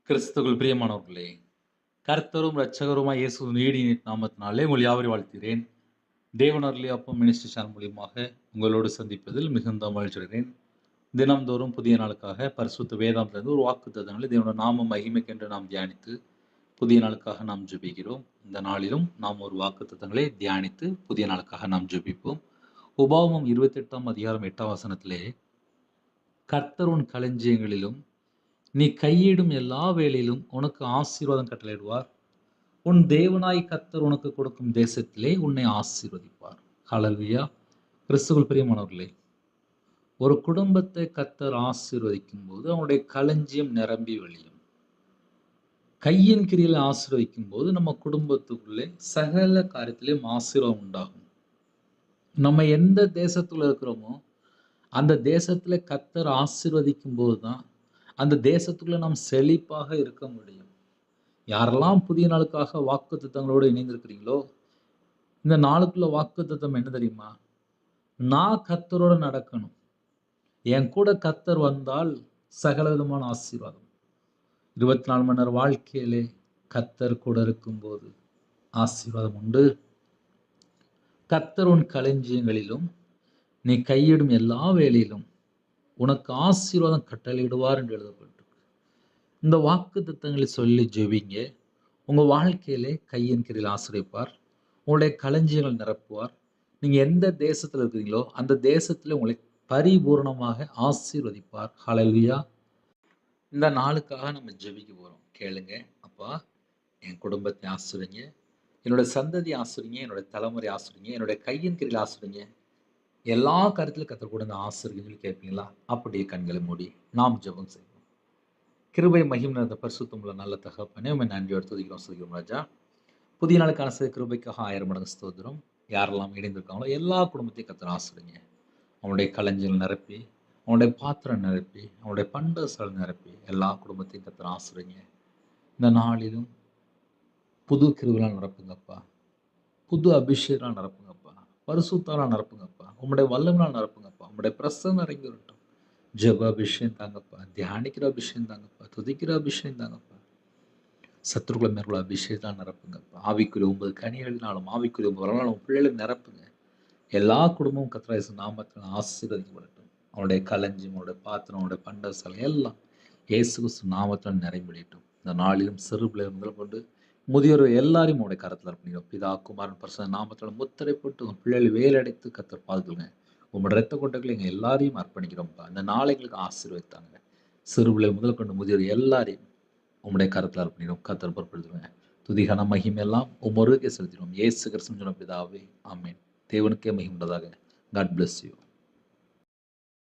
கிறிஸ்துவுக்குள் பிரியமானவர்களே, கர்த்தரும் இரட்சகருமாய் இயேசுவின் ஈடின் நாமத்தினாலே உங்கள் யாவரையும் வாழ்த்துகிறேன். தேவன் அருளிய அப்பம் மினிஸ்ட்ரி சேனல் மூலியமாக உங்களோடு சந்திப்பதில் மிகுந்த மகிழ்ச்சியடைகிறேன். தினம்தோறும் புதிய நாளுக்காக பரிசுத்த வேதாந்தத்திலிருந்து ஒரு வாக்குத்தத்தங்களை தேவனுடைய நாம மகிமைக்கென்று நாம் தியானித்து புதிய நாளுக்காக நாம் ஜெபிக்கிறோம். இந்த நாளிலும் நாம் ஒரு வாக்குத்தத்தங்களை தியானித்து புதிய நாளுக்காக நாம் ஜெபிப்போம். உபாகமம் 28ஆம் அதிகாரம் 8ஆம் வசனத்திலே, கர்த்தர் உன் களஞ்சியங்களிலும் நீ கையிடும் எல்லா வேளையிலும் உனக்கு ஆசீர்வாதம் கட்டளையிடுவார். உன் தேவனாய் கர்த்தர் உனக்கு கொடுக்கும் தேசத்திலே உன்னை ஆசீர்வதிப்பார். ஹல்லேலூயா. கிறிஸ்துவுக்குள் பிரியமானவர்களே, ஒரு குடும்பத்தை கர்த்தர் ஆசீர்வதிக்கும் போது அவனுடைய களஞ்சியம் நிரம்பி வழியும். கையின் கிரியில் ஆசீர்வதிக்கும் போது நம்ம குடும்பத்துக்குள்ளே சகல காரியத்திலேயும் ஆசீர்வாதம் உண்டாகும். நம்ம எந்த தேசத்துல இருக்கிறோமோ அந்த தேசத்துல கர்த்தர் ஆசீர்வதிக்கும் போதுதான் அந்த தேசத்துக்குள்ள நாம் செழிப்பாக இருக்க முடியும். யாரெல்லாம் புதிய நாளுக்காக வாக்குத்தத்தங்களோடு இணைந்திருக்கிறீங்களோ, இந்த நாளுக்குள்ள வாக்குத்தத்தம் என்ன தெரியுமா? நான் கர்த்தரோட நடக்கணும். என் கூட கர்த்தர் வந்தால் சகல விதமான ஆசீர்வாதம். 24 மணி நேர வாழ்க்கையிலே கர்த்தர் கூட இருக்கும்போது ஆசீர்வாதம் உண்டு. கர்த்தர் உன் களஞ்சியங்களிலும் நீ கையிடும் எல்லா வேளையிலும் உனக்கு ஆசீர்வாதம் கட்டளையிடுவார் என்று எழுதப்பட்டிருக்கு. இந்த வாக்குத்தத்தங்களை சொல்லி ஜெபிங்க. உங்க வாழ்க்கையிலே கையின் கீழில் ஆசீர்வதிப்பார். உங்களுடைய களஞ்சியங்கள் நிரப்புவார். நீங்க எந்த தேசத்துல இருக்கிறீங்களோ அந்த தேசத்துல உங்களை பரிபூர்ணமாக ஆசீர்வதிப்பார். ஹல்லேலூயா. இந்த நாளுக்காக நம்ம ஜெபிக்க போறோம். கேளுங்க. அப்பா, என் குடும்பத்தை ஆசீர்வதிங்க, என்னோட சந்ததி ஆசீர்வதிங்க, என்னோட தலைமுறை ஆசீர்வதிங்க, என்னோட கையின் கீழில் ஆசீர்வதிங்க. எல்லா கருத்திலும் கர்த்தர் கூட இந்த ஆசீர்வதிங்க கேட்பீங்களா? அப்படியே கண்களை மூடி நாம் ஜெபம் செய்வோம். கிருபை மகிமை நிறைந்த பரிசுத்தமுள்ள நல்ல தகப்பனே, உம்மை நன்றியோடு துதிக்கிறோம், ஸ்துதிக்கிறோம் ராஜா. புதிய நாளுக்கான கிருபைக்காக 1000 மடங்கு ஸ்தோத்திரம். யாரெல்லாம் இணைந்திருக்காங்களோ எல்லா குடும்பத்தையும் கர்த்தர் ஆசீர்வதிங்க. அவனுடைய களஞ்சியங்கள் நிரப்பி, அவனுடைய பாத்திரம் நிரப்பி, அவனுடைய பண்டசால் நிரப்பி எல்லா குடும்பத்தையும் கர்த்தர் ஆசீர்வதிங்க. இந்த நாளிலும் புது கிருபையால் நிரப்புங்கப்பா. புது அபிஷேகம் நிரப்புங்கப்பா. பரிசுத்தால நிரப்புங்கப்பா. உம்முடைய வல்லமையால் நிரப்புங்கப்பா. உம்முடைய பிரசன்னம் இறங்கி வரட்டும். ஜெப அபிஷேகம் தாங்கப்பா. தியானிக்கிற அபிஷேகம் தாங்கப்பா. துதிக்கிற அபிஷேகம் தாங்கப்பா. சத்துருக்களை மேற்கொள்ள அபிஷேகத்தால் நிரப்புங்கப்பா. ஆவிக்குரிய 9 கனிகளினாலும் ஆவிக்குரிய வரலாலும் பிள்ளைகளும் நிரப்புங்க. எல்லா குடும்பமும் கர்த்தர் இயேசு நாமத்தில் ஆசீர்வதிக்கப்படட்டும். அவனுடைய களஞ்சியம், அவனுடைய பாத்திரம், அவனுடைய பண்டசாலை எல்லாம் இயேசு கிறிஸ்து நாமத்தில் நிறைவடையட்டும். இந்த நாளிலும் சிறு பிள்ளைகள் முதல் கொண்டு முதியோர் எல்லாரையும் உங்களுடைய கரத்தில் இருப்பீங்க. பிதா, குமாரன், பரிசுத்த நாமத்தில் முத்திரை போட்டு உங்கள் பிள்ளைகள் வேலடைத்து கர்த்தர் பாதுகாங்க. உங்களோட இரத்த கொட்டைகள் எங்கள் எல்லாரையும் அர்ப்பணிக்கிறோம்ப்பா. இந்த நாளைகளுக்கு ஆசீர்வதித்தாங்க. சிறு பிள்ளைகள் முதல் கொண்டு முதியோர் எல்லாரையும் உம்முடைய கரத்தில் அர்ப்பணிக்கிறோம். கர்த்தர் பொறுப்படுத்துங்க. துதிகன மகிமையெல்லாம் ஒருவருக்கே செலுத்தினோம். இயேசு கிறிஸ்துவின் பிதாவே, ஆமென். தேவனுக்கே மகிமை உண்டதாக. God bless you.